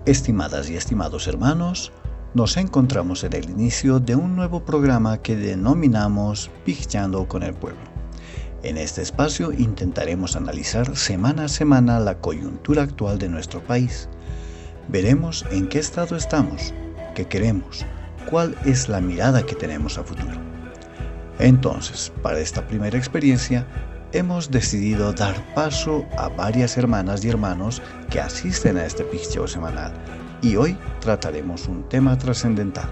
Estimadas y estimados hermanos, nos encontramos en el inicio de un nuevo programa que denominamos Piccheando con el Pueblo. En este espacio intentaremos analizar semana a semana la coyuntura actual de nuestro país. Veremos en qué estado estamos, qué queremos, cuál es la mirada que tenemos a futuro. Entonces, para esta primera experiencia, hemos decidido dar paso a varias hermanas y hermanos que asisten a este piccheo semanal y hoy trataremos un tema trascendental.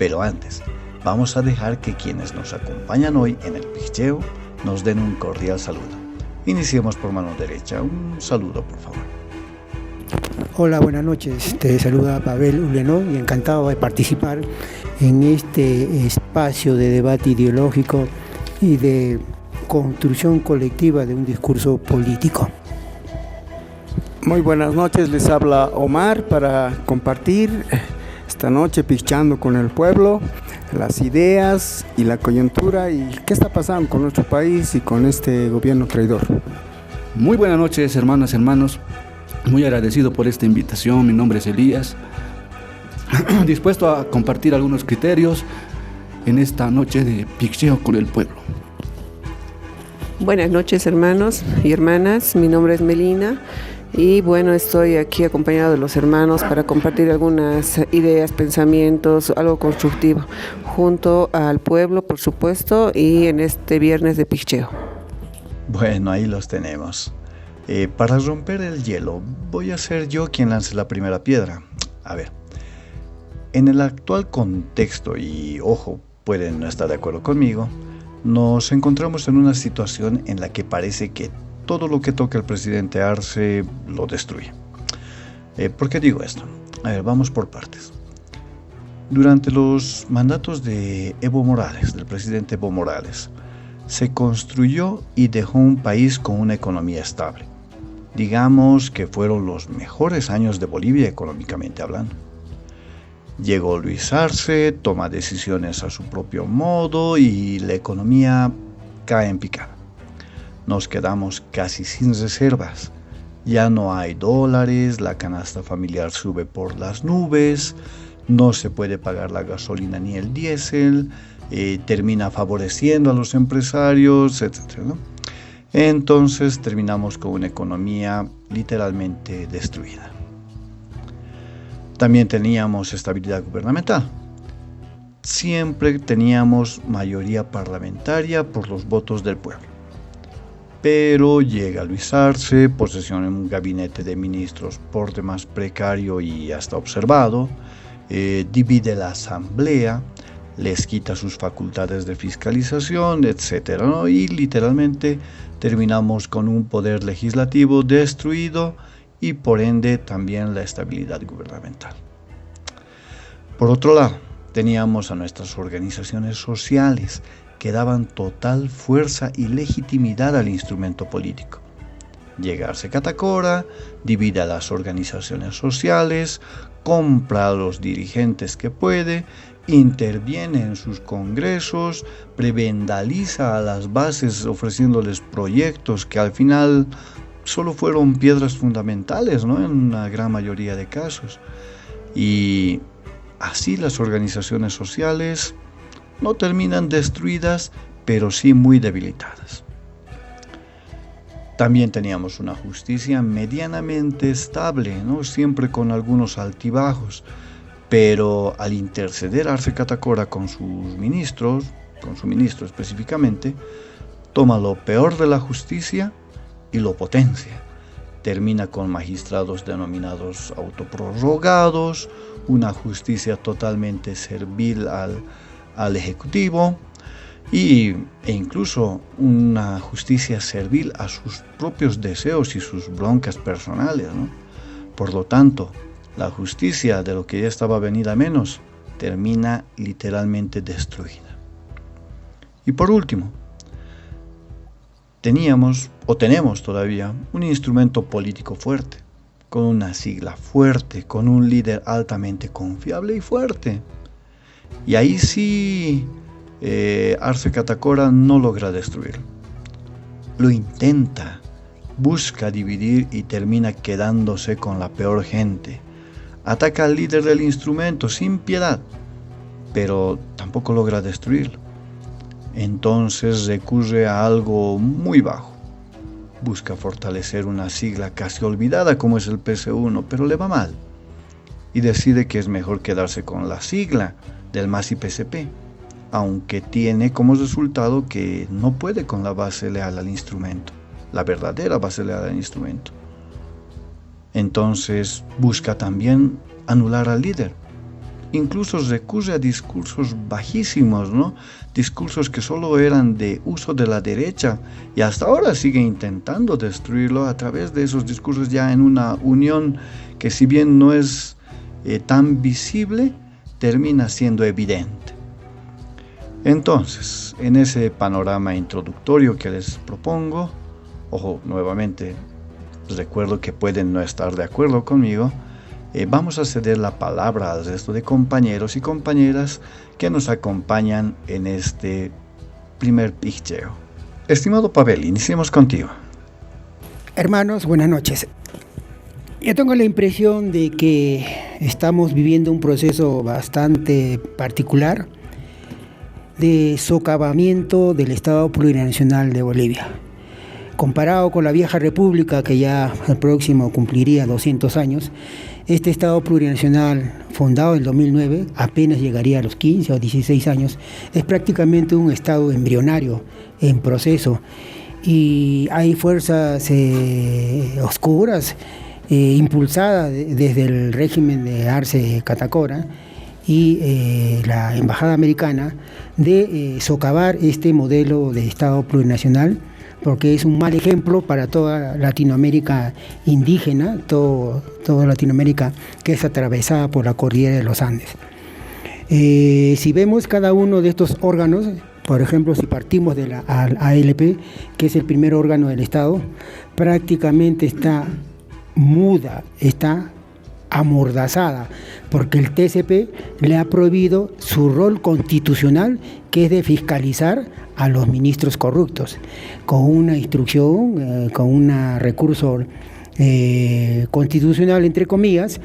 Pero antes, vamos a dejar que quienes nos acompañan hoy en el piccheo nos den un cordial saludo. Iniciemos por mano derecha. Un saludo, por favor. Hola, buenas noches. Te saluda Pavel Uleno y encantado de participar en este espacio de debate ideológico y de construcción colectiva de un discurso político. Muy buenas noches, les habla Omar para compartir esta noche Piccheando con el Pueblo, las ideas y la coyuntura y qué está pasando con nuestro país y con este gobierno traidor. Muy buenas noches, hermanas, hermanos. Muy agradecido por esta invitación. Mi nombre es Elías. Dispuesto a compartir algunos criterios en esta noche de Piccheo con el Pueblo. Buenas noches, hermanos y hermanas. Mi nombre es Melina y bueno, estoy aquí acompañado de los hermanos para compartir algunas ideas, pensamientos, algo constructivo junto al pueblo, por supuesto, y en este viernes de Piccheo. Bueno, ahí los tenemos. Para romper el hielo, voy a ser yo quien lance la primera piedra. A ver, en el actual contexto, y ojo, pueden no estar de acuerdo conmigo, nos encontramos en una situación en la que parece que todo lo que toca el presidente Arce lo destruye. ¿Por qué digo esto? A ver, vamos por partes. Durante los mandatos de Evo Morales, del presidente Evo Morales, se construyó y dejó un país con una economía estable. Digamos que fueron los mejores años de Bolivia económicamente hablando. Llegó Luis Arce, toma decisiones a su propio modo y la economía cae en picada. Nos quedamos casi sin reservas. Ya no hay dólares, la canasta familiar sube por las nubes, no se puede pagar la gasolina ni el diésel, termina favoreciendo a los empresarios, etc., ¿no? Entonces terminamos con una economía literalmente destruida. También teníamos estabilidad gubernamental. Siempre teníamos mayoría parlamentaria por los votos del pueblo. Pero llega Luis Arce, posesiona un gabinete de ministros por demás precario y hasta observado, divide la asamblea, les quita sus facultades de fiscalización, etc., ¿no? Y literalmente terminamos con un poder legislativo destruido y por ende también la estabilidad gubernamental. Por otro lado, teníamos a nuestras organizaciones sociales que daban total fuerza y legitimidad al instrumento político. Llega Arce Catacora, divide a las organizaciones sociales, compra a los dirigentes que puede, interviene en sus congresos, prebendaliza a las bases ofreciéndoles proyectos que al final solo fueron piedras fundamentales, ¿no? En una gran mayoría de casos. Y así las organizaciones sociales no terminan destruidas, pero sí muy debilitadas. También teníamos una justicia medianamente estable, ¿no? Siempre con algunos altibajos, pero al interceder Arce Catacora con sus ministros, con su ministro específicamente, toma lo peor de la justicia y lo potencia. Termina con magistrados denominados autoprorrogados, una justicia totalmente servil al Ejecutivo e incluso una justicia servil a sus propios deseos y sus broncas personales, ¿no? Por lo tanto, la justicia de lo que ya estaba venida menos termina literalmente destruida. Y por último, tenemos todavía un instrumento político fuerte, con una sigla fuerte, con un líder altamente confiable y fuerte. Y ahí sí Arce Catacora no logra destruirlo. Lo intenta, busca dividir y termina quedándose con la peor gente, Ataca al líder del instrumento sin piedad, pero tampoco logra destruirlo. Entonces recurre a algo muy bajo. Busca fortalecer una sigla casi olvidada como es el PC1, pero le va mal. Y decide que es mejor quedarse con la sigla del MAS-IPCP, aunque tiene como resultado que no puede con la base leal al instrumento, la verdadera base leal al instrumento. Entonces busca también anular al líder. Incluso recurre a discursos bajísimos, ¿no? Discursos que solo eran de uso de la derecha y hasta ahora sigue intentando destruirlo a través de esos discursos, ya en una unión que, si bien no es tan visible, termina siendo evidente. Entonces, en ese panorama introductorio que les propongo, ojo, nuevamente recuerdo que pueden no estar de acuerdo conmigo, vamos a ceder la palabra al resto de compañeros y compañeras que nos acompañan en este primer picheo. Estimado Pavel, iniciemos contigo. Hermanos, buenas noches. Yo tengo la impresión de que estamos viviendo un proceso bastante particular de socavamiento del Estado plurinacional de Bolivia. Comparado con la vieja república, que ya el próximo cumpliría 200 años, este Estado plurinacional, fundado en el 2009, apenas llegaría a los 15 o 16 años, es prácticamente un Estado embrionario, en proceso. Y hay fuerzas oscuras, impulsadas desde el régimen de Arce Catacora y la Embajada Americana, de socavar este modelo de Estado plurinacional, porque es un mal ejemplo para toda Latinoamérica indígena, toda Latinoamérica que es atravesada por la cordillera de los Andes. Si vemos cada uno de estos órganos, por ejemplo, si partimos de la ALP, que es el primer órgano del Estado, prácticamente está muda, está amordazada, porque el TCP le ha prohibido su rol constitucional, que es de fiscalizar a los ministros corruptos, con una instrucción, con un recurso constitucional, entre comillas.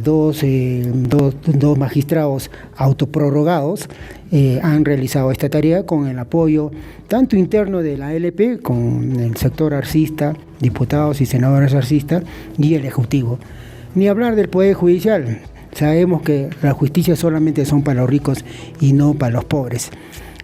Dos magistrados autoprorrogados han realizado esta tarea con el apoyo tanto interno de la ALP, con el sector arcista, diputados y senadores arcistas, y el Ejecutivo. Ni hablar del Poder Judicial. Sabemos que la justicia solamente son para los ricos y no para los pobres.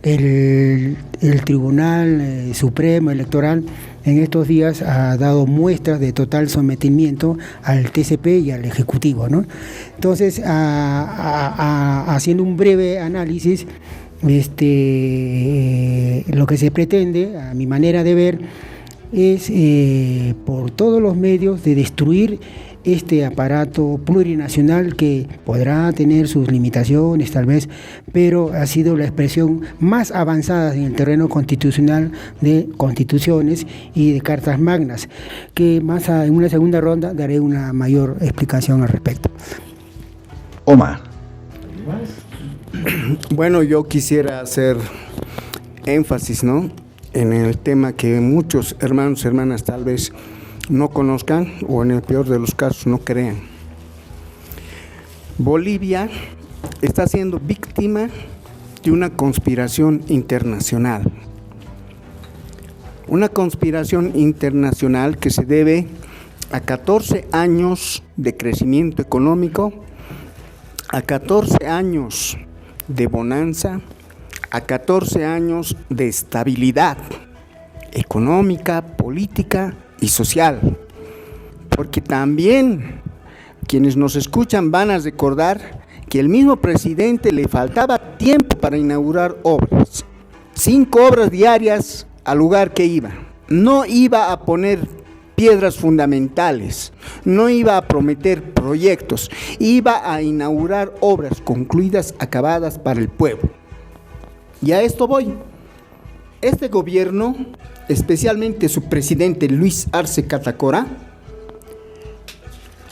El Tribunal Supremo Electoral en estos días ha dado muestras de total sometimiento al TCP y al Ejecutivo, ¿no? Entonces, haciendo un breve análisis, lo que se pretende, a mi manera de ver, es por todos los medios de destruir este aparato plurinacional, que podrá tener sus limitaciones tal vez, pero ha sido la expresión más avanzada en el terreno constitucional de constituciones y de cartas magnas, que más en una segunda ronda daré una mayor explicación al respecto. Omar. Bueno, yo quisiera hacer énfasis, ¿no?, en el tema que muchos hermanos y hermanas tal vez no conozcan, o en el peor de los casos no crean. Bolivia está siendo víctima de una conspiración internacional. Una conspiración internacional que se debe a 14 años de crecimiento económico, a 14 años de bonanza, a 14 años de estabilidad económica, política y social, porque también quienes nos escuchan van a recordar que el mismo presidente le faltaba tiempo para inaugurar obras, 5 obras diarias al lugar que iba. No iba a poner piedras fundamentales, no iba a prometer proyectos, iba a inaugurar obras concluidas, acabadas para el pueblo. Y a esto voy. Este gobierno, especialmente su presidente Luis Arce Catacora,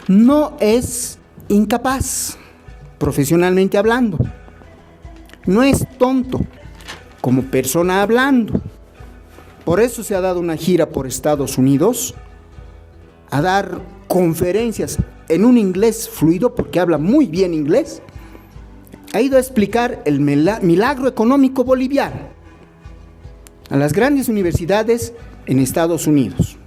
no es incapaz, profesionalmente hablando. No es tonto, como persona hablando. Por eso se ha dado una gira por Estados Unidos a dar conferencias en un inglés fluido, porque habla muy bien inglés, ha ido a explicar el milagro económico boliviano a las grandes universidades en Estados Unidos.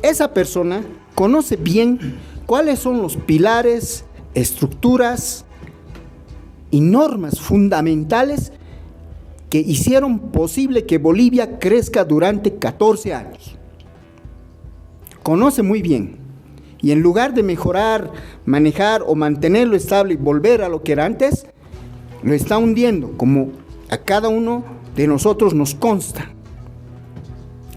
Esa persona conoce bien cuáles son los pilares, estructuras y normas fundamentales que hicieron posible que Bolivia crezca durante 14 años. Conoce muy bien. Y en lugar de mejorar, manejar o mantenerlo estable y volver a lo que era antes, lo está hundiendo, como a cada uno de nosotros nos consta.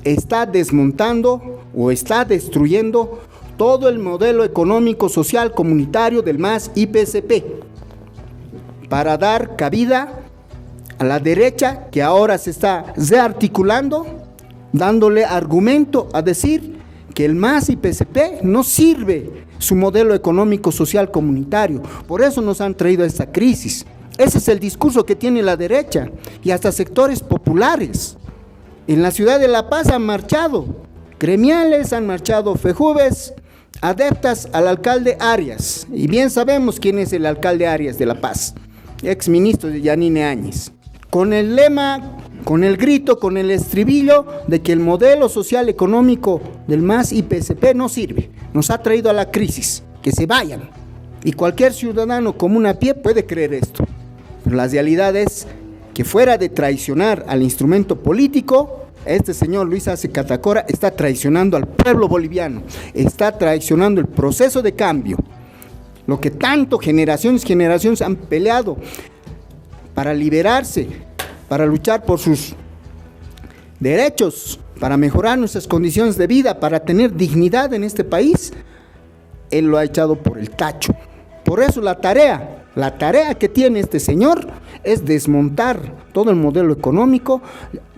Está desmontando o está destruyendo todo el modelo económico, social, comunitario del MAS IPSP para dar cabida a la derecha, que ahora se está rearticulando, dándole argumento a decir que el MAS y PSP no sirve su modelo económico, social, comunitario. Por eso nos han traído a esta crisis. Ese es el discurso que tiene la derecha y hasta sectores populares. En la ciudad de La Paz han marchado gremiales, han marchado FEJUVES, adeptas al alcalde Arias. Y bien sabemos quién es el alcalde Arias de La Paz, ex ministro de Yanine Áñez. Con el lema, con el grito, con el estribillo de que el modelo social económico del MAS y PSP no sirve. Nos ha traído a la crisis, que se vayan. Y cualquier ciudadano común a pie puede creer esto. Pero la realidad es que fuera de traicionar al instrumento político, este señor Luis Arce Catacora está traicionando al pueblo boliviano, está traicionando el proceso de cambio. Lo que tanto generaciones han peleado para liberarse, para luchar por sus derechos, para mejorar nuestras condiciones de vida, para tener dignidad en este país, él lo ha echado por el tacho. Por eso la tarea que tiene este señor es desmontar todo el modelo económico,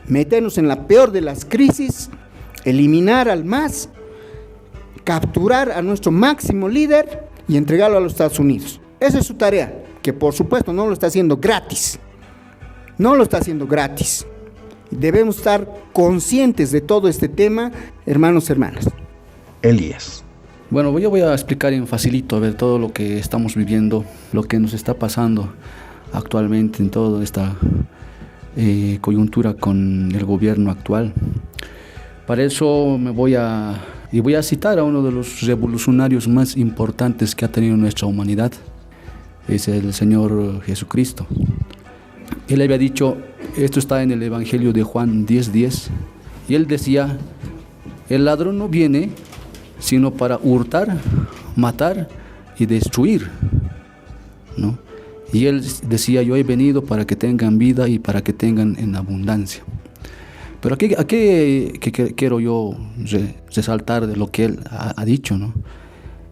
meternos en la peor de las crisis, eliminar al MAS, capturar a nuestro máximo líder y entregarlo a los Estados Unidos. Esa es su tarea, que por supuesto no lo está haciendo gratis. No lo está haciendo gratis. Debemos estar conscientes de todo este tema, hermanos, hermanas. Elías. Bueno, yo voy a explicar en facilito a ver todo lo que estamos viviendo, lo que nos está pasando actualmente en toda esta coyuntura con el gobierno actual. Para eso voy a citar a uno de los revolucionarios más importantes que ha tenido nuestra humanidad, es el Señor Jesucristo. Él había dicho, esto está en el Evangelio de Juan 10:10, y él decía, el ladrón no viene sino para hurtar, matar y destruir, ¿no? Y él decía, yo he venido para que tengan vida y para que tengan en abundancia. Pero aquí quiero yo resaltar de lo que él ha dicho, ¿no?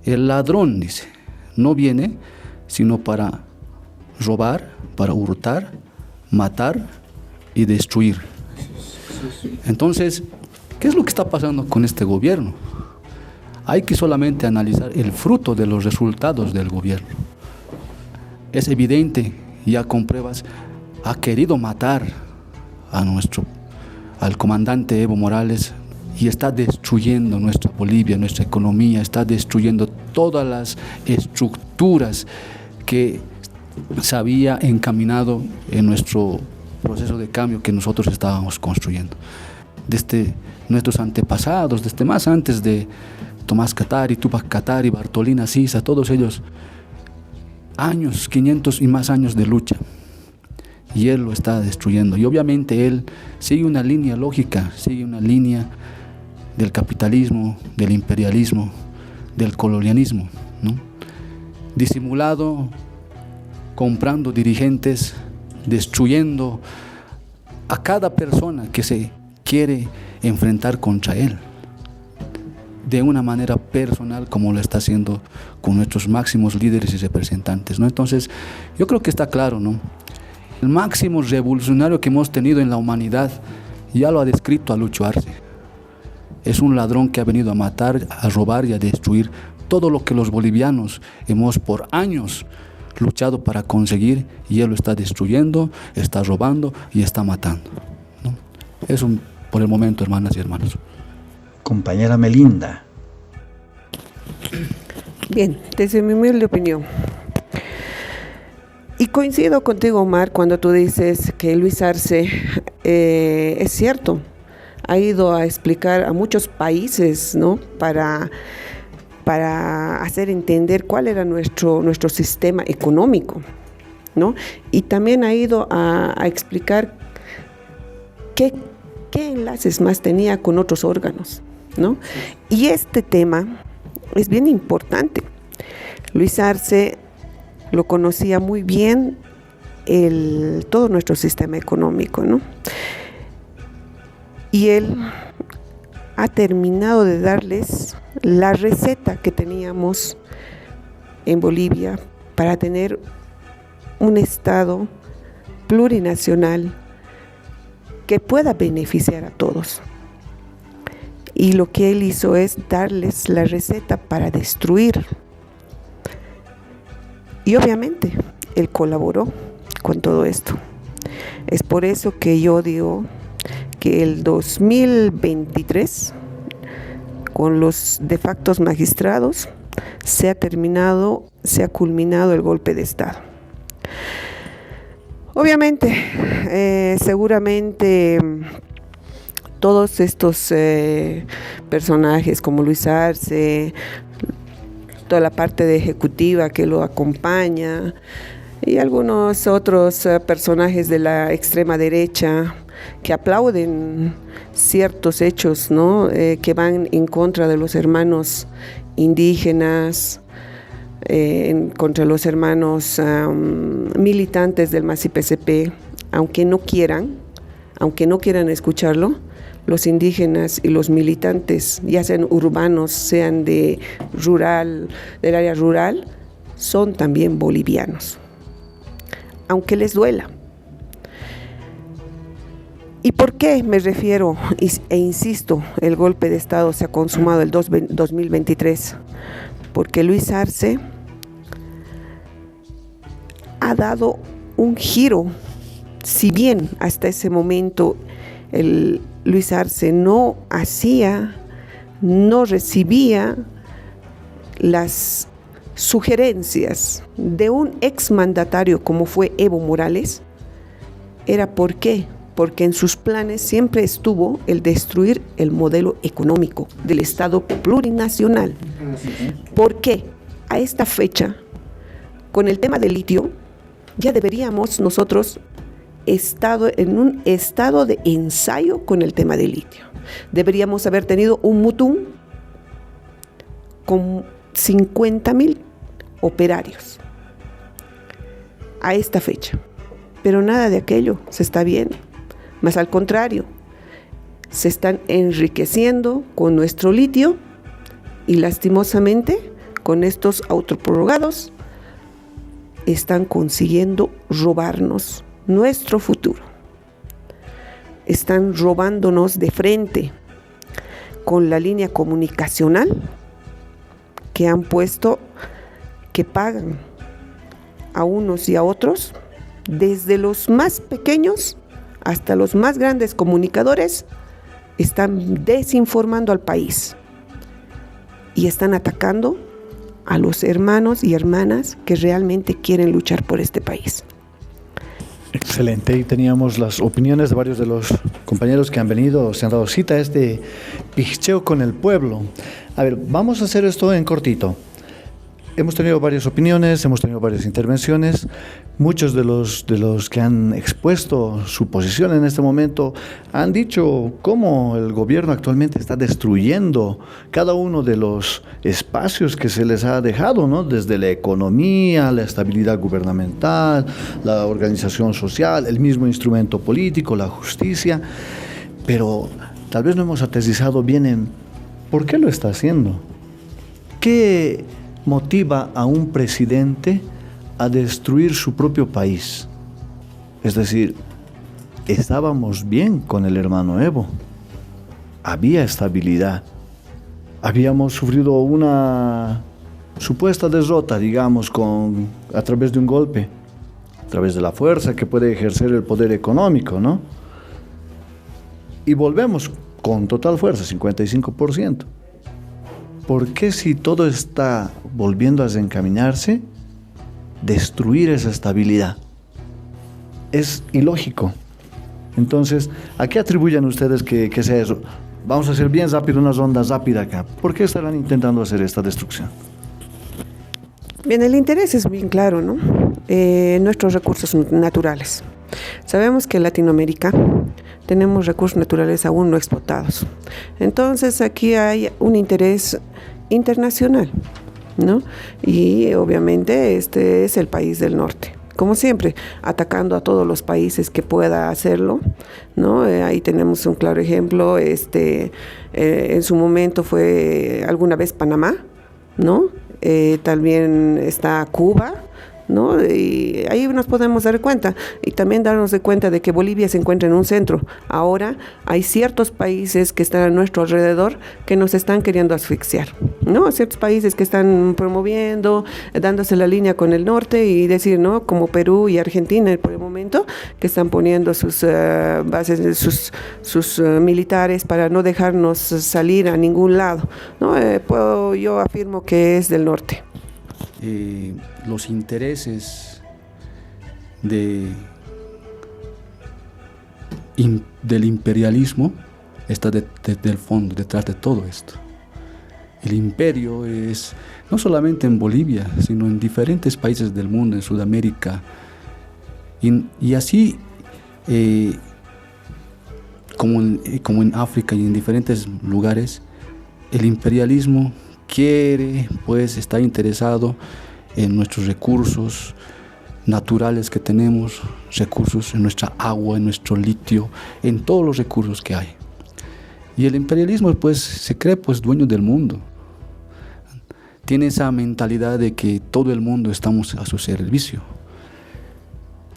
El ladrón, dice, no viene sino para robar, para hurtar, matar y destruir. Entonces, ¿qué es lo que está pasando con este gobierno? Hay que solamente analizar el fruto de los resultados del gobierno. Es evidente, ya con pruebas, ha querido matar al comandante Evo Morales y está destruyendo nuestra Bolivia, nuestra economía, está destruyendo todas las estructuras que se había encaminado en nuestro proceso de cambio que nosotros estábamos construyendo. Desde nuestros antepasados, desde más antes de Tomás Katari, Tupac Katari, Bartolina Sisa, todos ellos, años, 500 y más años de lucha, y él lo está destruyendo. Y obviamente él sigue una línea lógica, sigue una línea del capitalismo, del imperialismo, del colonialismo, ¿no? Disimulado, comprando dirigentes, destruyendo a cada persona que se quiere enfrentar contra él, de una manera personal, como lo está haciendo con nuestros máximos líderes y representantes, ¿no? Entonces, yo creo que está claro, ¿no? El máximo revolucionario que hemos tenido en la humanidad ya lo ha descrito a Lucho Arce. Es un ladrón que ha venido a matar, a robar y a destruir todo lo que los bolivianos hemos por años luchado para conseguir, y él lo está destruyendo, está robando y está matando, ¿no? Eso por el momento, hermanas y hermanos. Compañera Melinda. Bien, desde mi humilde opinión. Y coincido contigo, Omar, cuando tú dices que Luis Arce, es cierto, ha ido a explicar a muchos países, ¿no? Para hacer entender cuál era nuestro sistema económico, ¿no? Y también ha ido a explicar qué enlaces más tenía con otros órganos, ¿no? Y este tema es bien importante. Luis Arce lo conocía muy bien todo nuestro sistema económico, ¿no? Y él ha terminado de darles la receta que teníamos en Bolivia para tener un Estado plurinacional que pueda beneficiar a todos. Y lo que él hizo es darles la receta para destruir. Y obviamente él colaboró con todo esto. Es por eso que yo digo que el 2023, con los de facto magistrados, se ha culminado el golpe de Estado. Obviamente, seguramente todos estos personajes como Luis Arce, toda la parte de ejecutiva que lo acompaña y algunos otros personajes de la extrema derecha que aplauden ciertos hechos, ¿no? Que van en contra de los hermanos indígenas, contra los hermanos militantes del MAS-PCP, aunque no quieran escucharlo. Los indígenas y los militantes, ya sean urbanos, sean del área rural, son también bolivianos, aunque les duela. ¿Y por qué me refiero e insisto, el golpe de Estado se ha consumado el 2023? Porque Luis Arce ha dado un giro. Si bien hasta ese momento Luis Arce no recibía las sugerencias de un exmandatario como fue Evo Morales, ¿era por qué? Porque en sus planes siempre estuvo el destruir el modelo económico del Estado plurinacional. ¿Por qué? A esta fecha, con el tema del litio, ya deberíamos nosotros estado en un estado de ensayo con el tema del litio. Deberíamos haber tenido un mutum con 50,000 operarios a esta fecha. Pero nada de aquello se está viendo. Más al contrario, se están enriqueciendo con nuestro litio y lastimosamente con estos autoprorrogados están consiguiendo robarnos nuestro futuro. Están robándonos de frente con la línea comunicacional que han puesto, que pagan a unos y a otros, desde los más pequeños hasta los más grandes comunicadores, están desinformando al país y están atacando a los hermanos y hermanas que realmente quieren luchar por este país. Excelente, y teníamos las opiniones de varios de los compañeros que han venido, se han dado cita a este picheo con el pueblo. A ver, vamos a hacer esto en cortito. Hemos tenido varias opiniones, hemos tenido varias intervenciones. Muchos de los que han expuesto su posición en este momento han dicho cómo el gobierno actualmente está destruyendo cada uno de los espacios que se les ha dejado, ¿no? Desde la economía, la estabilidad gubernamental, la organización social, el mismo instrumento político, la justicia. Pero tal vez no hemos aterrizado bien en por qué lo está haciendo. ¿Qué motiva a un presidente a destruir su propio país? Es decir, estábamos bien con el hermano Evo, había estabilidad, habíamos sufrido una supuesta derrota, digamos, a través de un golpe, a través de la fuerza que puede ejercer el poder económico, ¿no? Y volvemos con total fuerza, 55%. ¿por qué si todo está volviendo a desencaminarse, destruir esa estabilidad? Es ilógico. Entonces, ¿a qué atribuyen ustedes que sea eso? Vamos a hacer bien rápido una ronda rápida acá. ¿Por qué estarán intentando hacer esta destrucción? Bien, el interés es bien claro, ¿no? Nuestros recursos naturales. Sabemos que en Latinoamérica tenemos recursos naturales aún no explotados. Entonces aquí hay un interés internacional, ¿no? Y obviamente este es el país del norte. Como siempre, atacando a todos los países que pueda hacerlo, ¿no? Ahí tenemos un claro ejemplo. En su momento fue alguna vez Panamá, ¿no? También está Cuba, ¿no? Y ahí nos podemos dar cuenta y también darnos de cuenta de que Bolivia se encuentra en un centro. Ahora hay ciertos países que están a nuestro alrededor que nos están queriendo asfixiar, ¿no? Ciertos países que están promoviendo, dándose la línea con el norte y decir, ¿no? Como Perú y Argentina por el momento, que están poniendo sus bases, sus militares para no dejarnos salir a ningún lado, ¿no? Yo afirmo que es del norte. Los intereses del imperialismo está desde el fondo, detrás de todo esto. El imperio es no solamente en Bolivia, sino en diferentes países del mundo, en Sudamérica, y así como en África y en diferentes lugares, el imperialismo quiere, pues, está interesado en nuestros recursos naturales que tenemos, recursos en nuestra agua, en nuestro litio, en todos los recursos que hay. Y el imperialismo, pues, se cree, pues, dueño del mundo. Tiene esa mentalidad de que todo el mundo estamos a su servicio.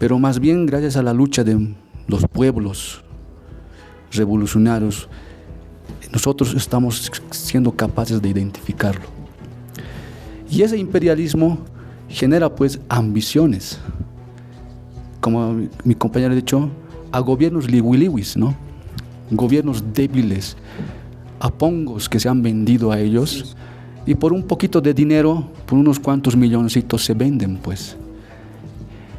Pero más bien, gracias a la lucha de los pueblos revolucionarios, nosotros estamos siendo capaces de identificarlo. Y ese imperialismo genera, pues, ambiciones. Como mi compañero ha dicho, a gobiernos liwiliwis, ¿no? Gobiernos débiles, a pongos que se han vendido a ellos, y por un poquito de dinero, por unos cuantos milloncitos se venden, pues.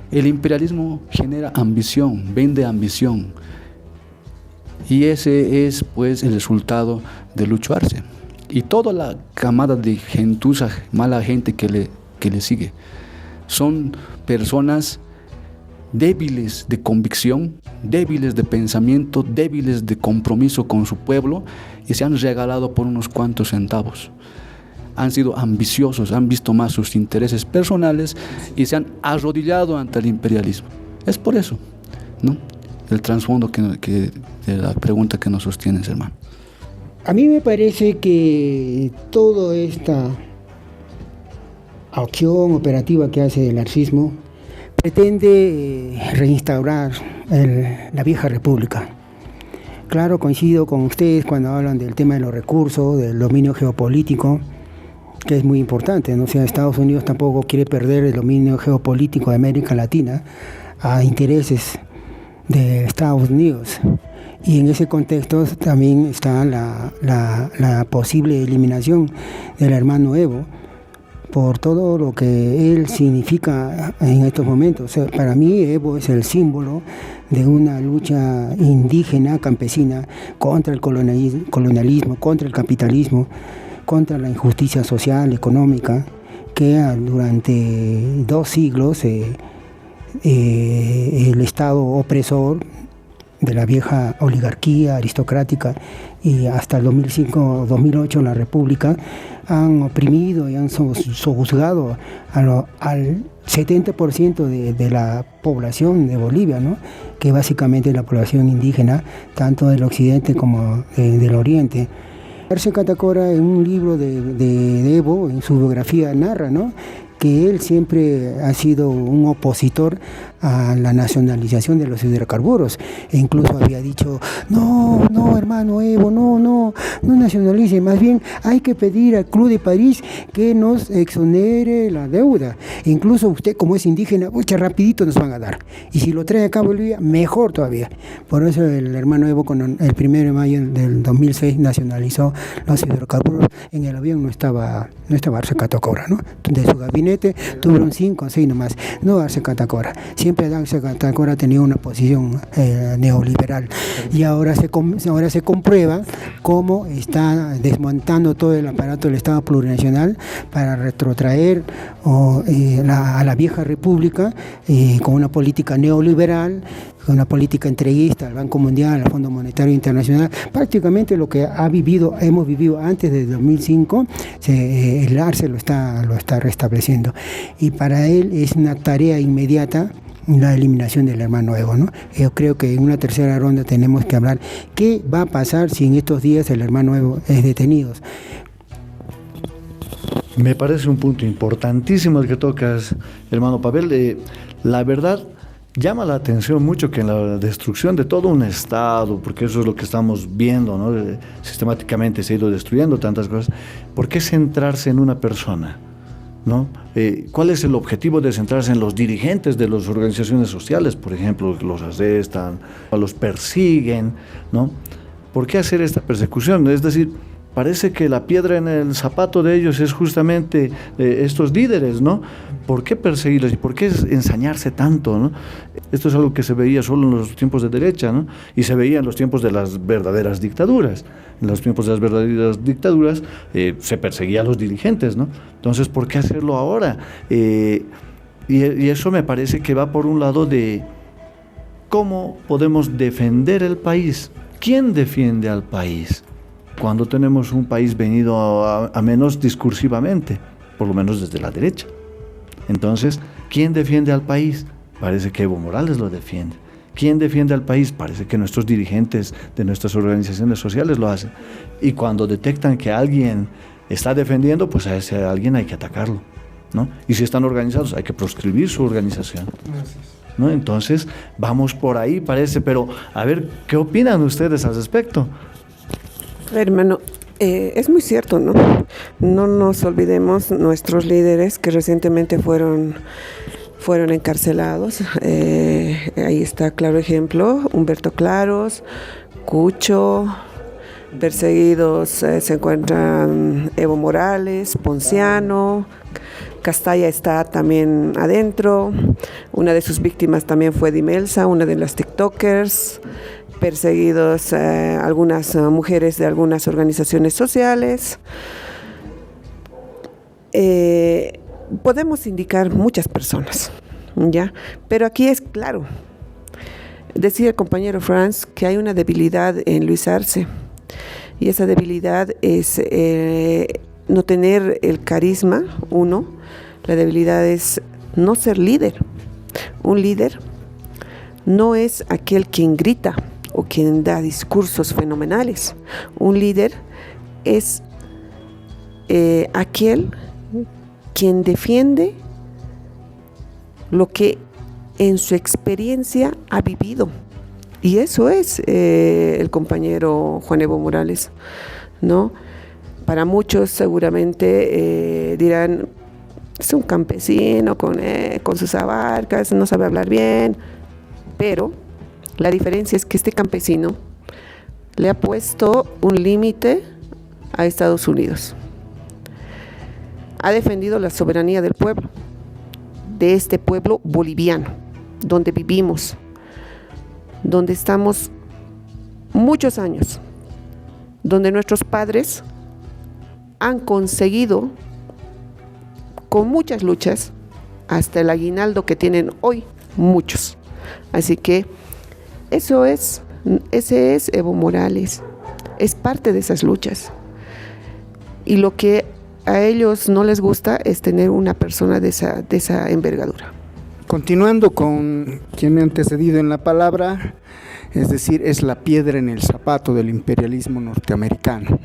El imperialismo genera ambición, vende ambición. Y ese es, pues, el resultado de lucharse. Y toda la camada de gentuza, mala gente que le sigue, son personas débiles de convicción, débiles de pensamiento, débiles de compromiso con su pueblo, y se han regalado por unos cuantos centavos. Han sido ambiciosos, han visto más sus intereses personales y se han arrodillado ante el imperialismo. Es por eso, ¿no?, el trasfondo de la pregunta que nos sostienes, hermano. A mí me parece que toda esta acción operativa que hace el arcismo pretende reinstaurar la vieja república. Claro, coincido con ustedes cuando hablan del tema de los recursos, del dominio geopolítico, que es muy importante, ¿no? O sea, Estados Unidos tampoco quiere perder el dominio geopolítico de América Latina a intereses de Estados Unidos. Y en ese contexto también está la posible eliminación del hermano Evo por todo lo que él significa en estos momentos. O sea, para mí Evo es el símbolo de una lucha indígena, campesina, contra el colonialismo, contra el capitalismo, contra la injusticia social, económica, que durante 2 siglos el Estado opresor de la vieja oligarquía aristocrática y hasta el 2005-2008 la República han oprimido y han sojuzgado al 70% de la población de Bolivia, ¿no?, que básicamente es la población indígena, tanto del occidente como del oriente. Arce Catacora, en un libro de Evo, en su biografía, narra, ¿no?, que él siempre ha sido un opositor a la nacionalización de los hidrocarburos, e incluso había dicho, no hermano Evo, no nacionalice, más bien hay que pedir al Club de París que nos exonere la deuda, e incluso usted como es indígena, rapidito nos van a dar, y si lo trae acá a Bolivia, mejor todavía. Por eso el hermano Evo con el 1 de mayo del 2006 nacionalizó los hidrocarburos. En el avión no estaba Arce Catacora, ¿no? De su gabinete tuvieron 5 o 6 nomás, no Arce Catacora. Siempre Arce Catacora tenía una posición neoliberal, y ahora se comprueba cómo está desmontando todo el aparato del Estado plurinacional para retrotraer a la vieja república con una política neoliberal, con una política entreguista al Banco Mundial, al Fondo Monetario Internacional. Prácticamente lo que hemos vivido antes de 2005, el Arce lo está restableciendo, y para él es una tarea inmediata la eliminación del hermano Evo, ¿no? Yo creo que en una tercera ronda tenemos que hablar qué va a pasar si en estos días el hermano Evo es detenido. Me parece un punto importantísimo el que tocas, hermano Pavel. La verdad, llama la atención mucho que en la destrucción de todo un Estado, porque eso es lo que estamos viendo, ¿no? Sistemáticamente se ha ido destruyendo tantas cosas. ¿Por qué centrarse en una persona? ¿No? ¿Cuál es el objetivo de centrarse en los dirigentes de las organizaciones sociales? Por ejemplo, los arrestan, los persiguen, ¿no? ¿Por qué hacer esta persecución? Es decir, parece que la piedra en el zapato de ellos es justamente estos líderes, ¿no? ¿Por qué perseguirlos y por qué ensañarse tanto, ¿no? Esto es algo que se veía solo en los tiempos de derecha, ¿no? Y se veía en los tiempos de las verdaderas dictaduras. En los tiempos de las verdaderas dictaduras se perseguía a los dirigentes, ¿no? Entonces, ¿por qué hacerlo ahora? Y eso me parece que va por un lado de cómo podemos defender el país. ¿Quién defiende al país? Cuando tenemos un país venido a menos discursivamente, por lo menos desde la derecha. Entonces, ¿quién defiende al país? Parece que Evo Morales lo defiende. ¿Quién defiende al país? Parece que nuestros dirigentes de nuestras organizaciones sociales lo hacen. Y cuando detectan que alguien está defendiendo, pues a ese alguien hay que atacarlo, ¿no? Y si están organizados, hay que proscribir su organización, ¿no? Entonces, vamos por ahí, parece, pero a ver, ¿qué opinan ustedes al respecto? Hermano, es muy cierto, ¿no? No nos olvidemos nuestros líderes que recientemente fueron encarcelados. Ahí está claro ejemplo, Humberto Claros, Cucho. Perseguidos se encuentran Evo Morales, Ponciano, Castalla está también adentro. Una de sus víctimas también fue Dimelsa, una de las TikTokers. Perseguidos algunas mujeres de algunas organizaciones sociales. Podemos indicar muchas personas, ¿ya? Pero aquí es claro. Decía el compañero Franz que hay una debilidad en Luis Arce. Y esa debilidad es no tener el carisma, uno. La debilidad es no ser líder. Un líder no es aquel quien grita o quien da discursos fenomenales. Un líder es aquel quien defiende lo que en su experiencia ha vivido. Y eso es el compañero Juan Evo Morales, ¿no? Para muchos seguramente dirán, es un campesino con sus abarcas, no sabe hablar bien, pero la diferencia es que este campesino le ha puesto un límite a Estados Unidos. Ha defendido la soberanía del pueblo, de este pueblo boliviano, donde vivimos, donde estamos muchos años, donde nuestros padres han conseguido con muchas luchas hasta el aguinaldo que tienen hoy muchos. Así que ese es Evo Morales, es parte de esas luchas. Y lo que a ellos no les gusta es tener una persona de esa envergadura. Continuando con quien me ha antecedido en la palabra, es decir, es la piedra en el zapato del imperialismo norteamericano.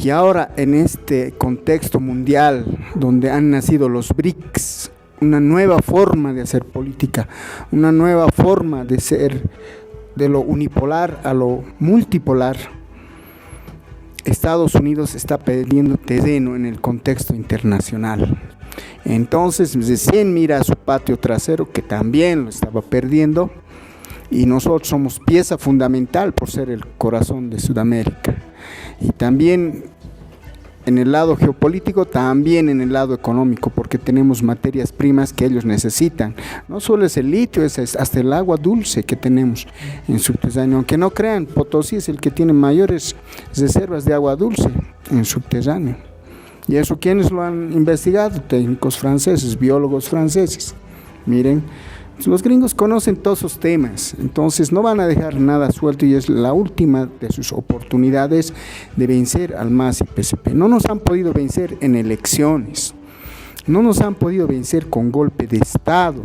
Y ahora en este contexto mundial donde han nacido los BRICS, una nueva forma de hacer política, una nueva forma de ser de lo unipolar a lo multipolar, Estados Unidos está perdiendo terreno en el contexto internacional. Entonces recién mira a su patio trasero, que también lo estaba perdiendo, y nosotros somos pieza fundamental por ser el corazón de Sudamérica. Y también en el lado geopolítico, también en el lado económico, porque tenemos materias primas que ellos necesitan. No solo es el litio, es hasta el agua dulce que tenemos en subterráneo. Aunque no crean, Potosí es el que tiene mayores reservas de agua dulce en subterráneo. ¿Y eso quiénes lo han investigado? Técnicos franceses, biólogos franceses. Miren, los gringos conocen todos esos temas, entonces no van a dejar nada suelto y es la última de sus oportunidades de vencer al MAS y PSP. No nos han podido vencer en elecciones, no nos han podido vencer con golpe de Estado.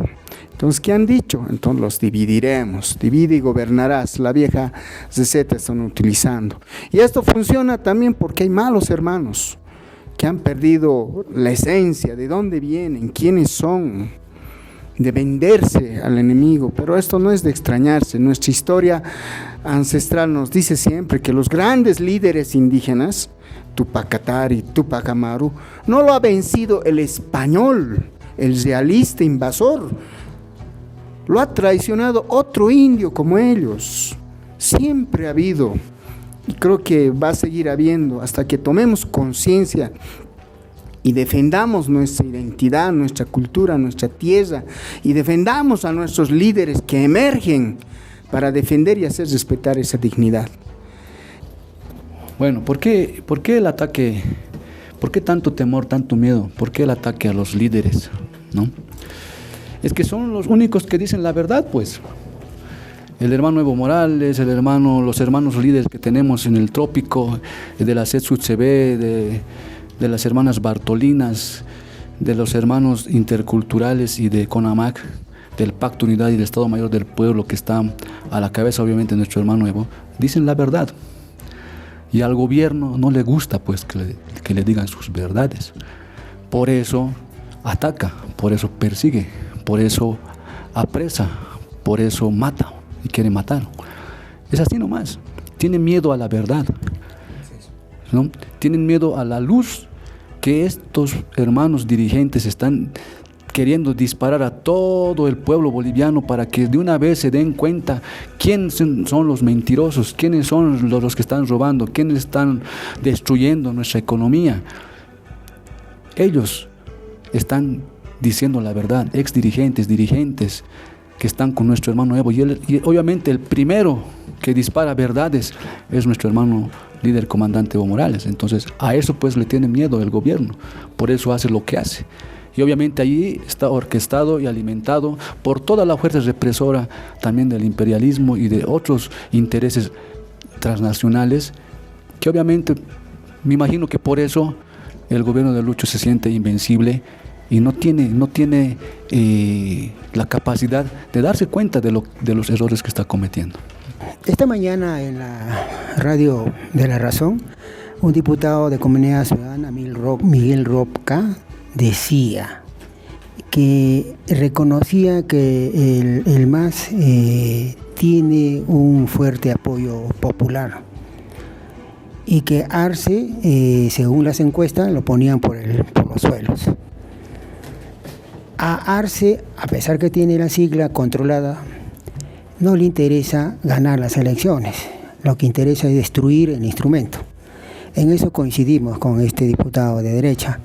Entonces, ¿qué han dicho? Entonces los dividiremos, divide y gobernarás, la vieja receta están utilizando. Y esto funciona también porque hay malos hermanos que han perdido la esencia, de dónde vienen, quiénes son, de venderse al enemigo. Pero esto no es de extrañarse. Nuestra historia ancestral nos dice siempre que los grandes líderes indígenas, Tupac Katari, Tupac Amaru, no lo ha vencido el español, el realista invasor, lo ha traicionado otro indio como ellos. Siempre ha habido, y creo que va a seguir habiendo hasta que tomemos conciencia y defendamos nuestra identidad, nuestra cultura, nuestra tierra, y defendamos a nuestros líderes que emergen para defender y hacer respetar esa dignidad. Bueno, ¿por qué el ataque? ¿Por qué tanto temor, tanto miedo? ¿Por qué el ataque a los líderes? ¿No? Es que son los únicos que dicen la verdad, pues. El hermano Evo Morales, los hermanos líderes que tenemos en el trópico, de la CETSUTCB, de las hermanas Bartolinas, de los hermanos interculturales y de CONAMAC, del Pacto Unidad y del Estado Mayor del Pueblo, que está a la cabeza obviamente nuestro hermano Evo, dicen la verdad. Y al gobierno no le gusta pues que le digan sus verdades. Por eso ataca, por eso persigue, por eso apresa, por eso mata y quiere matar. Es así nomás. Tienen miedo a la verdad, ¿no? Tienen miedo a la luz que estos hermanos dirigentes están queriendo disparar a todo el pueblo boliviano para que de una vez se den cuenta quiénes son los mentirosos, quiénes son los que están robando, quiénes están destruyendo nuestra economía. Ellos están diciendo la verdad, dirigentes que están con nuestro hermano Evo, y obviamente el primero que dispara verdades es nuestro hermano líder comandante Evo Morales. Entonces a eso pues le tiene miedo el gobierno, por eso hace lo que hace. Y obviamente allí está orquestado y alimentado por toda la fuerza represora también del imperialismo y de otros intereses transnacionales, que obviamente me imagino que por eso el gobierno de Lucho se siente invencible y no tiene la capacidad de darse cuenta de los errores que está cometiendo. Esta mañana en la radio de La Razón, un diputado de Comunidad Ciudadana, Miguel Ropca, decía que reconocía que el MAS tiene un fuerte apoyo popular y que Arce, según las encuestas, lo ponían por los suelos. A Arce, a pesar que tiene la sigla controlada, no le interesa ganar las elecciones, lo que interesa es destruir el instrumento. En eso coincidimos con este diputado de derecha.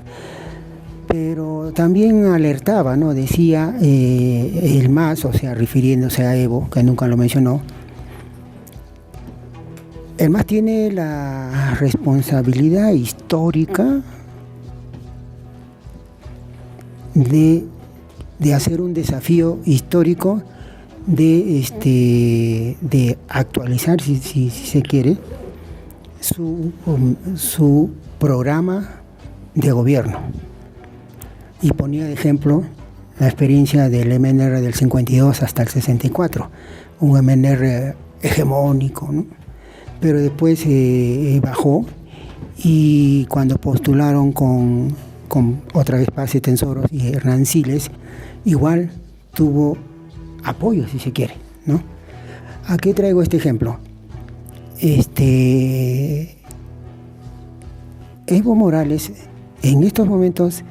Pero también alertaba, ¿no? Decía el MAS, o sea, refiriéndose a Evo, que nunca lo mencionó, el MAS tiene la responsabilidad histórica de hacer un desafío histórico de actualizar, si se quiere, su programa de gobierno. Y ponía de ejemplo la experiencia del MNR del 52 hasta el 64, un MNR hegemónico, ¿no? Pero después bajó y cuando postularon con otra vez Paz Etensoros y Hernán Siles, igual tuvo apoyo, si se quiere, ¿no? ¿A qué traigo este ejemplo? Evo Morales en estos momentos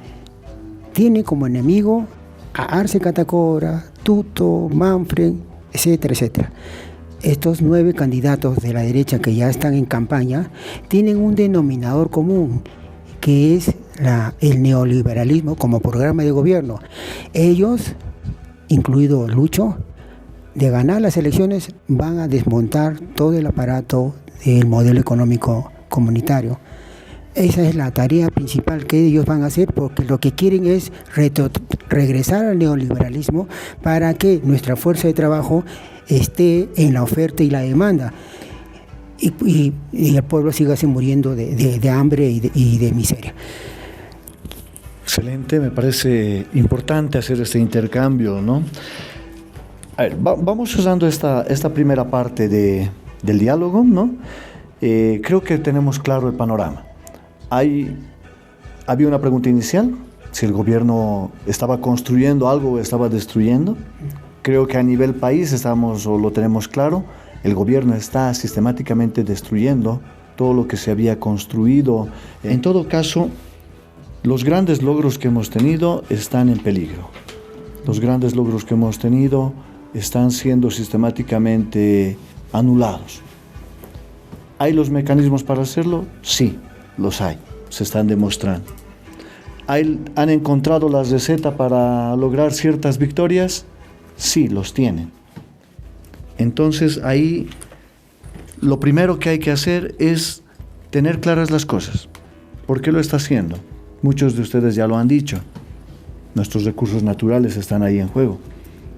tiene como enemigo a Arce Catacora, Tuto, Manfred, etcétera, etcétera. Estos 9 candidatos de la derecha que ya están en campaña tienen un denominador común, que es el neoliberalismo como programa de gobierno. Ellos, incluido Lucho, de ganar las elecciones van a desmontar todo el aparato del modelo económico comunitario. Esa es la tarea principal que ellos van a hacer, porque lo que quieren es regresar al neoliberalismo para que nuestra fuerza de trabajo esté en la oferta y la demanda y el pueblo siga muriendo de hambre y de miseria. Excelente, me parece importante hacer este intercambio, ¿no? A ver, vamos usando esta primera parte del diálogo, ¿no? Creo que tenemos claro el panorama. Había una pregunta inicial, si el gobierno estaba construyendo algo o estaba destruyendo. Creo que a nivel país lo tenemos claro, el gobierno está sistemáticamente destruyendo todo lo que se había construido. En todo caso, los grandes logros que hemos tenido están en peligro. Los grandes logros que hemos tenido están siendo sistemáticamente anulados. ¿Hay los mecanismos para hacerlo? Sí, los hay, se están demostrando. ¿Han encontrado la receta para lograr ciertas victorias? Sí, los tienen. Entonces ahí lo primero que hay que hacer es tener claras las cosas. ¿Por qué lo está haciendo? Muchos de ustedes ya lo han dicho. Nuestros recursos naturales están ahí en juego.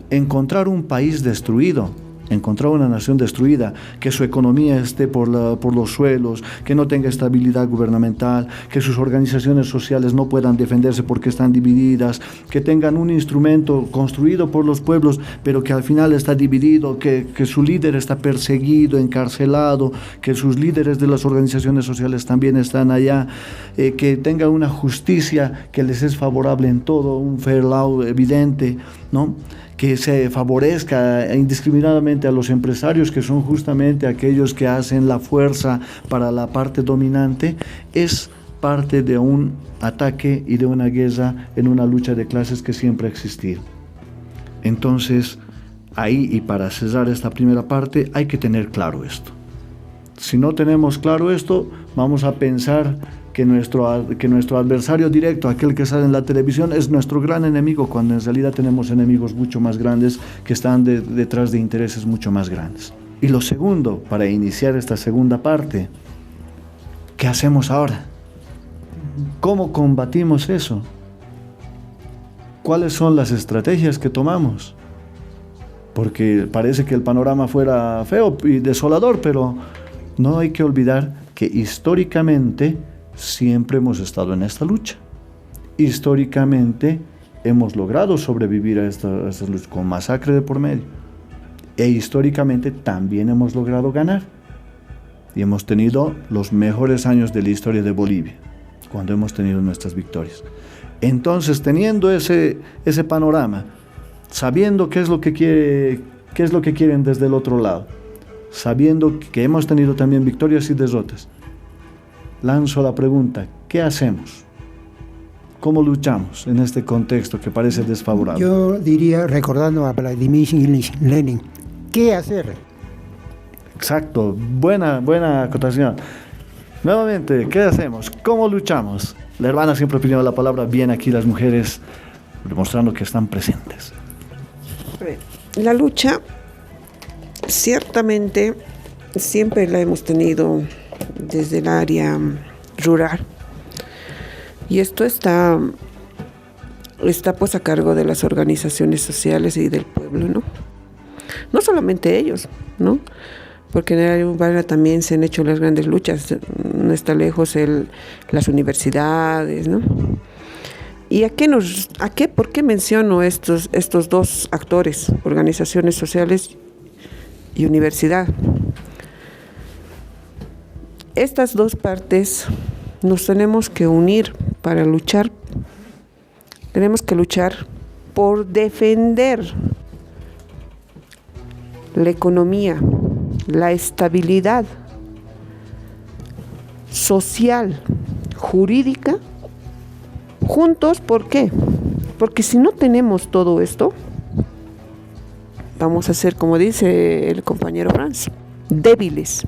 Encontrar un país destruido, encontrar una nación destruida, que su economía esté por los suelos, que no tenga estabilidad gubernamental, que sus organizaciones sociales no puedan defenderse porque están divididas, que tengan un instrumento construido por los pueblos, pero que al final está dividido, que su líder está perseguido, encarcelado, que sus líderes de las organizaciones sociales también están allá, que tenga una justicia que les es favorable en todo, un fair law evidente, ¿no? Que se favorezca indiscriminadamente a los empresarios, que son justamente aquellos que hacen la fuerza para la parte dominante, es parte de un ataque y de una guerra en una lucha de clases que siempre ha existido. Entonces, ahí, y para cerrar esta primera parte, hay que tener claro esto. Si no tenemos claro esto, vamos a pensar que nuestro adversario directo, aquel que sale en la televisión, es nuestro gran enemigo, cuando en realidad tenemos enemigos mucho más grandes que están detrás de intereses mucho más grandes. Y lo segundo, para iniciar esta segunda parte, ¿qué hacemos ahora? ¿Cómo combatimos eso? ¿Cuáles son las estrategias que tomamos? Porque parece que el panorama fuera feo y desolador, pero no hay que olvidar que históricamente siempre hemos estado en esta lucha. Históricamente hemos logrado sobrevivir a estas luchas con masacre de por medio. E históricamente también hemos logrado ganar. Y hemos tenido los mejores años de la historia de Bolivia, cuando hemos tenido nuestras victorias. Entonces, teniendo ese panorama, sabiendo qué es lo que quieren desde el otro lado, sabiendo que hemos tenido también victorias y derrotas, lanzo la pregunta: ¿qué hacemos? ¿Cómo luchamos en este contexto que parece desfavorable? Yo diría, recordando a Vladimir Lenin, ¿qué hacer? Exacto, buena acotación. Nuevamente, ¿qué hacemos? ¿Cómo luchamos? La hermana siempre pidiendo la palabra, bien aquí las mujeres demostrando que están presentes. La lucha, ciertamente, siempre la hemos tenido desde el área rural, y esto está pues a cargo de las organizaciones sociales y del pueblo, no solamente ellos, porque en el área urbana también se han hecho las grandes luchas, no está lejos las universidades, ¿Y por qué menciono estos dos actores, organizaciones sociales y universidad? Estas dos partes nos tenemos que unir para luchar. Tenemos que luchar por defender la economía, la estabilidad social, jurídica, juntos. ¿Por qué? Porque si no tenemos todo esto, vamos a ser, como dice el compañero Franz, débiles.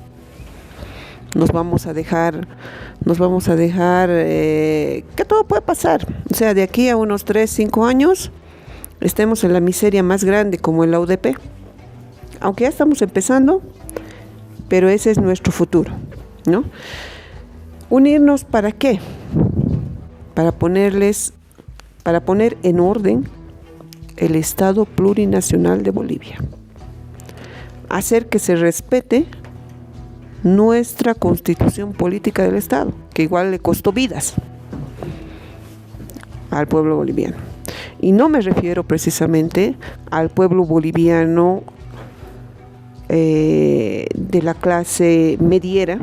Nos vamos a dejar que todo puede pasar. O sea, de aquí a unos 3, 5 años estemos en la miseria más grande como en la UDP. Aunque ya estamos empezando, pero ese es nuestro futuro, ¿no? ¿Unirnos para qué? Para poner en orden el Estado plurinacional de Bolivia. Hacer que se respete nuestra constitución política del Estado, que igual le costó vidas al pueblo boliviano. Y no me refiero precisamente al pueblo boliviano de la clase mediera,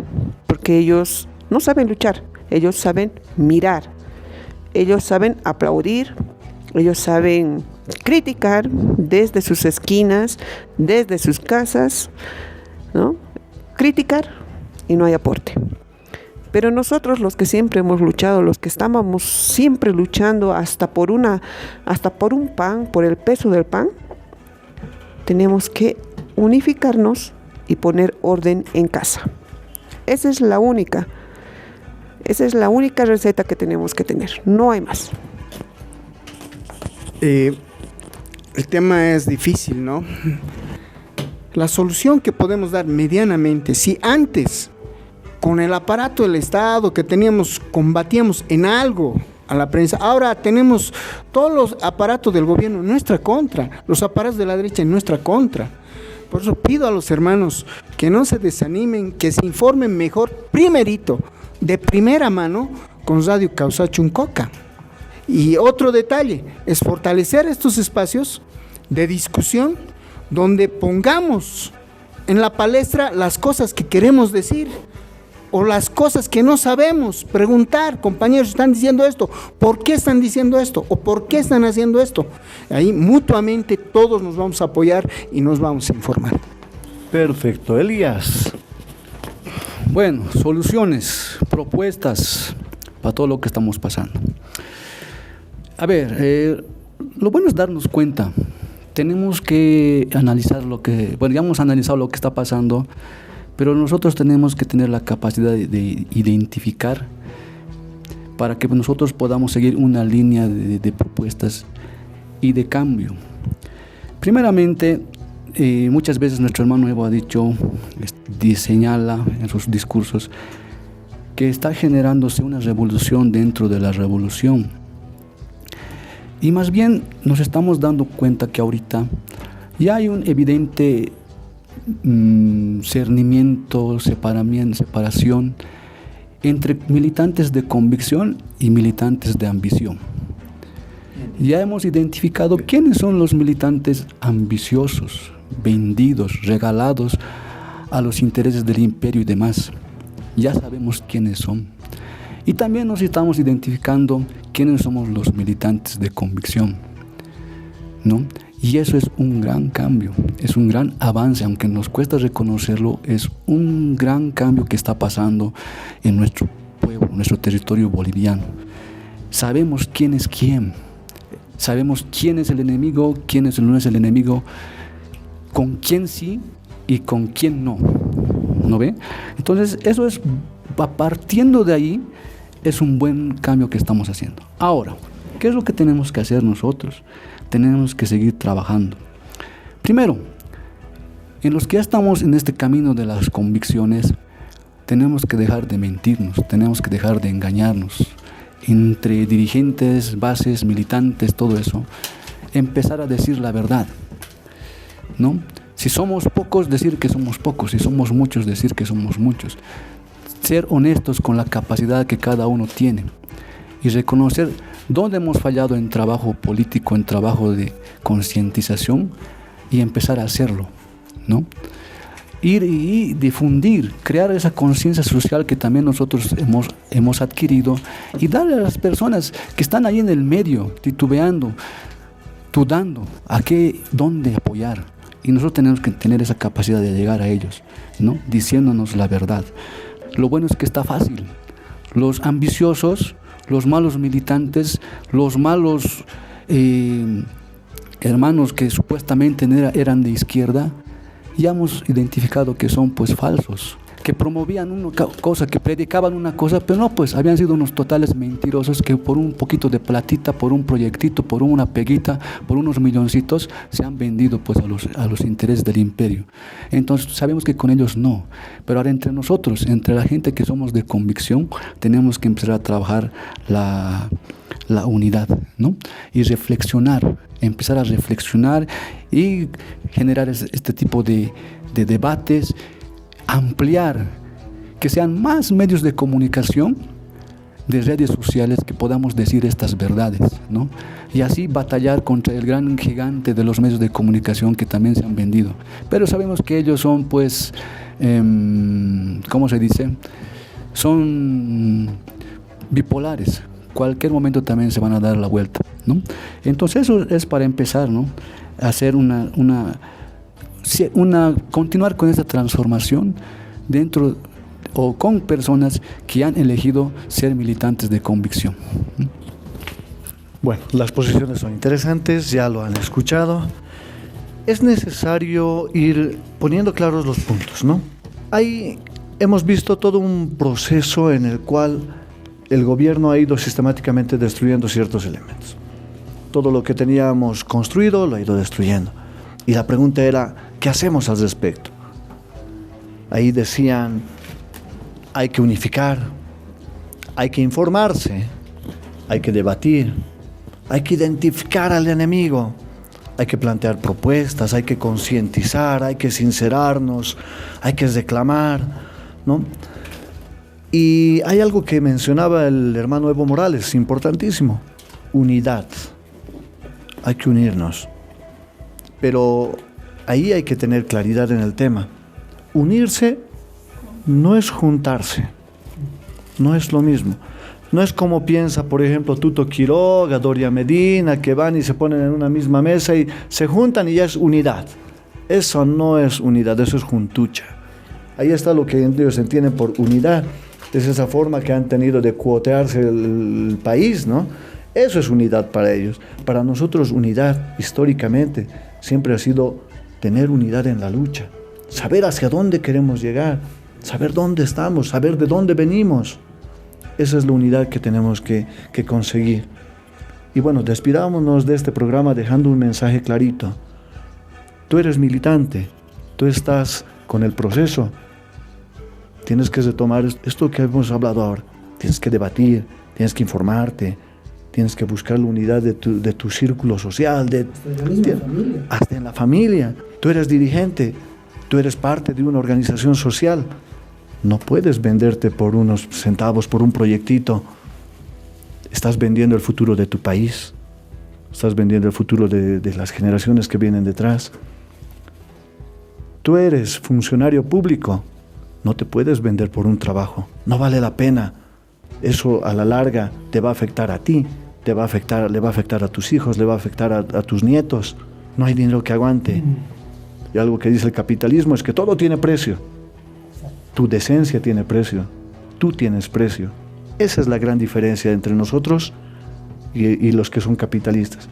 porque ellos no saben luchar, ellos saben mirar, ellos saben aplaudir, ellos saben criticar desde sus esquinas, desde sus casas, ¿no? Criticar y no hay aporte. Pero nosotros, los que siempre hemos luchado, los que estábamos siempre luchando hasta por un pan, por el peso del pan, tenemos que unificarnos y poner orden en casa. Esa es la única receta que tenemos que tener, no hay más. El tema es difícil, ¿no? La solución que podemos dar medianamente, si antes con el aparato del Estado que combatíamos en algo a la prensa, ahora tenemos todos los aparatos del gobierno en nuestra contra, los aparatos de la derecha en nuestra contra. Por eso pido a los hermanos que no se desanimen, que se informen mejor, primerito, de primera mano, con Radio Causachuncoca. Y otro detalle es fortalecer estos espacios de discusión donde pongamos en la palestra las cosas que queremos decir o las cosas que no sabemos. Preguntar, compañeros, están diciendo esto, ¿por qué están diciendo esto? ¿O por qué están haciendo esto? Ahí mutuamente todos nos vamos a apoyar y nos vamos a informar. Perfecto, Elías. Bueno, soluciones, propuestas para todo lo que estamos pasando. A ver, lo bueno es darnos cuenta. Tenemos que analizar ya hemos analizado lo que está pasando, pero nosotros tenemos que tener la capacidad de identificar para que nosotros podamos seguir una línea de propuestas y de cambio. Primeramente, muchas veces nuestro hermano Evo ha dicho, señala en sus discursos, que está generándose una revolución dentro de la revolución. Y más bien nos estamos dando cuenta que ahorita ya hay un evidente cernimiento, separación entre militantes de convicción y militantes de ambición. Ya hemos identificado quiénes son los militantes ambiciosos, vendidos, regalados a los intereses del imperio y demás. Ya sabemos quiénes son. Y también nos estamos identificando quiénes somos los militantes de convicción, ¿no? Y eso es un gran cambio, es un gran avance, aunque nos cuesta reconocerlo, es un gran cambio que está pasando en nuestro pueblo, nuestro territorio boliviano. Sabemos quién es quién, sabemos quién es el enemigo, quién no es el enemigo, con quién sí y con quién no, ¿no ve? Entonces eso es, partiendo de ahí, es un buen cambio que estamos haciendo. Ahora, ¿qué es lo que tenemos que hacer nosotros? Tenemos que seguir trabajando. Primero, en los que ya estamos en este camino de las convicciones, tenemos que dejar de mentirnos, tenemos que dejar de engañarnos. Entre dirigentes, bases, militantes, todo eso, empezar a decir la verdad, ¿no? Si somos pocos, decir que somos pocos. Si somos muchos, decir que somos muchos. Ser honestos con la capacidad que cada uno tiene y reconocer dónde hemos fallado en trabajo político, en trabajo de concientización y empezar a hacerlo, ¿no? ir y difundir, crear esa conciencia social que también nosotros hemos adquirido y darle a las personas que están ahí en el medio, titubeando, dudando, dónde apoyar. Y nosotros tenemos que tener esa capacidad de llegar a ellos, ¿no? Diciéndonos la verdad. Lo bueno es que está fácil. Los ambiciosos, los malos militantes, los malos hermanos que supuestamente eran de izquierda, ya hemos identificado que son pues falsos, que promovían una cosa, que predicaban una cosa, pero no, pues habían sido unos totales mentirosos que por un poquito de platita, por un proyectito, por una peguita, por unos milloncitos, se han vendido pues a los intereses del imperio. Entonces sabemos que con ellos no, pero ahora entre nosotros, entre la gente que somos de convicción, tenemos que empezar a trabajar la unidad, ¿no? Y empezar a reflexionar y generar este tipo de debates, ampliar, que sean más medios de comunicación, de redes sociales, que podamos decir estas verdades, ¿no? Y así batallar contra el gran gigante de los medios de comunicación que también se han vendido. Pero sabemos que ellos son, pues, ¿cómo se dice? Son bipolares. Cualquier momento también se van a dar la vuelta, ¿no? Entonces eso es para empezar, ¿no? Hacer continuar con esta transformación dentro o con personas que han elegido ser militantes de convicción. Bueno, las posiciones son interesantes, ya lo han escuchado. Es necesario ir poniendo claros los puntos, ¿no? Ahí hemos visto todo un proceso en el cual el gobierno ha ido sistemáticamente destruyendo ciertos elementos. Todo lo que teníamos construido lo ha ido destruyendo. Y la pregunta era, ¿qué hacemos al respecto? Ahí decían, hay que unificar, hay que informarse, hay que debatir, hay que identificar al enemigo, hay que plantear propuestas, hay que concientizar, hay que sincerarnos, hay que reclamar, ¿no? Y hay algo que mencionaba el hermano Evo Morales, importantísimo, unidad. Hay que unirnos. Pero ahí hay que tener claridad en el tema. Unirse no es juntarse, no es lo mismo. No es como piensa, por ejemplo, Tuto Quiroga, Doria Medina, que van y se ponen en una misma mesa y se juntan y ya es unidad. Eso no es unidad, eso es juntucha. Ahí está lo que ellos entienden por unidad. Es esa forma que han tenido de cuotearse el país, ¿no? Eso es unidad para ellos. Para nosotros unidad, históricamente, siempre ha sido tener unidad en la lucha. Saber hacia dónde queremos llegar, saber dónde estamos, saber de dónde venimos. Esa es la unidad que tenemos que conseguir. Y bueno, despidámonos de este programa dejando un mensaje clarito. Tú eres militante, tú estás con el proceso. Tienes que retomar esto que hemos hablado ahora. Tienes que debatir, tienes que informarte, tienes que buscar la unidad de tu círculo social, hasta en la familia. Tú eres dirigente, tú eres parte de una organización social. No puedes venderte por unos centavos, por un proyectito. Estás vendiendo el futuro de tu país, estás vendiendo el futuro de las generaciones que vienen detrás. Tú eres funcionario público, no te puedes vender por un trabajo, no vale la pena. Eso a la larga te va a afectar a ti, le va a afectar a tus hijos, le va a afectar a tus nietos. No hay dinero que aguante. Y algo que dice el capitalismo es que todo tiene precio. Tu decencia tiene precio, tú tienes precio. Esa es la gran diferencia entre nosotros y los que son capitalistas.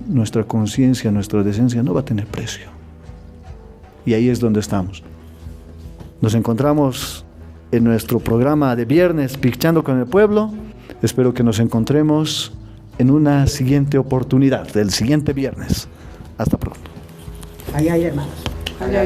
Nuestra conciencia, nuestra decencia no va a tener precio. Y ahí es donde estamos. Nos encontramos en nuestro programa de viernes, Picchando con el Pueblo. Espero que nos encontremos en una siguiente oportunidad, del siguiente viernes. Hasta pronto. Ay, hermanos. Ay.